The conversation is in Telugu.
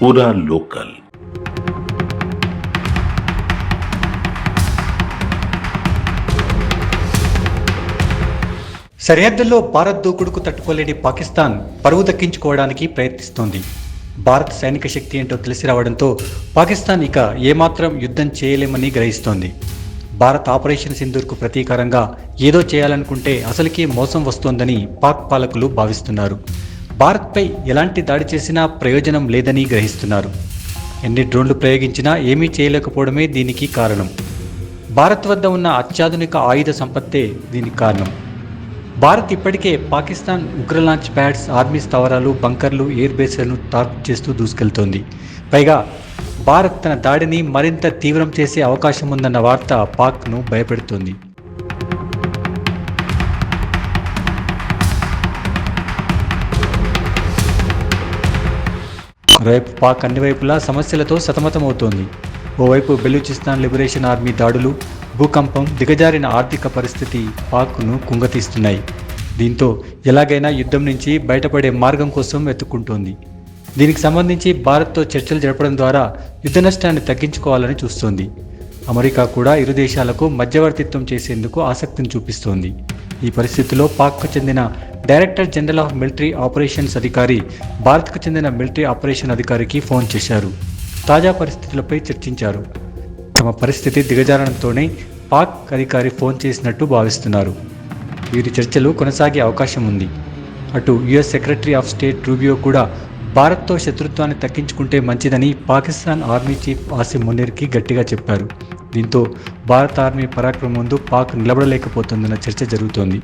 పూరా లోకల్. సరిహద్దుల్లో భారత్ దూకుడుకు తట్టుకోలేని పాకిస్తాన్ పరువు దక్కించుకోవడానికి ప్రయత్నిస్తోంది. భారత్ సైనిక శక్తి ఏంటో తెలిసి రావడంతో పాకిస్తాన్ ఇక ఏమాత్రం యుద్ధం చేయలేమని గ్రహిస్తోంది. భారత్ ఆపరేషన్ సింధూర్కు ప్రతీకారంగా ఏదో చేయాలనుకుంటే అసలుకే మోసం వస్తోందని పాక్ పాలకులు భావిస్తున్నారు. భారత్పై ఎలాంటి దాడి చేసినా ప్రయోజనం లేదని గ్రహిస్తున్నారు. ఎన్ని డ్రోన్లు ప్రయోగించినా ఏమీ చేయలేకపోవడమే దీనికి కారణం. భారత్ వద్ద ఉన్న అత్యాధునిక ఆయుధ సంపత్తే దీనికి కారణం. భారత్ ఇప్పటికే పాకిస్తాన్ ఉగ్ర లాంచ్ ప్యాడ్స్, ఆర్మీ స్థావరాలు, బంకర్లు, ఎయిర్ బేస్లను టార్గెట్ చేస్తూ దూసుకెళ్తోంది. పైగా భారత్ తన దాడిని మరింత తీవ్రం చేసే అవకాశం ఉందన్న వార్త పాక్ను భయపెడుతోంది. మరోవైపు పాక్ అన్ని వైపులా సమస్యలతో సతమతమవుతోంది. ఓవైపు బెలూచిస్తాన్ లిబరేషన్ ఆర్మీ దాడులు, భూకంపం, దిగజారిన ఆర్థిక పరిస్థితి పాక్ను కుంగతీస్తున్నాయి. దీంతో ఎలాగైనా యుద్ధం నుంచి బయటపడే మార్గం కోసం వెతుక్కుంటోంది. దీనికి సంబంధించి భారత్తో చర్చలు జరపడం ద్వారా యుద్ధ నష్టాన్ని తగ్గించుకోవాలని చూస్తోంది. అమెరికా కూడా ఇరు దేశాలకు మధ్యవర్తిత్వం చేసేందుకు ఆసక్తిని చూపిస్తోంది. ఈ పరిస్థితిలో పాక్కు చెందిన director general of military operations అధికారి భారత్కు చెందిన మిలిటరీ ఆపరేషన్ అధికారికి ఫోన్ చేశారు. తాజా పరిస్థితులపై చర్చించారు. తమ పరిస్థితి దిగజారడంతోనే పాక్ అధికారి ఫోన్ చేసినట్టు భావిస్తున్నారు. వీరి చర్చలు కొనసాగే అవకాశం ఉంది. అటు US secretary of state Rubio కూడా భారత్తో శత్రుత్వాన్ని తగ్గించుకుంటే మంచిదని పాకిస్తాన్ ఆర్మీ చీఫ్ ఆసిమ్ మునీర్కి గట్టిగా చెప్పారు. దీంతో భారత ఆర్మీ పరాక్రమం ముందు పాక్ నిలబడలేకపోతుందన్న చర్చ జరుగుతోంది.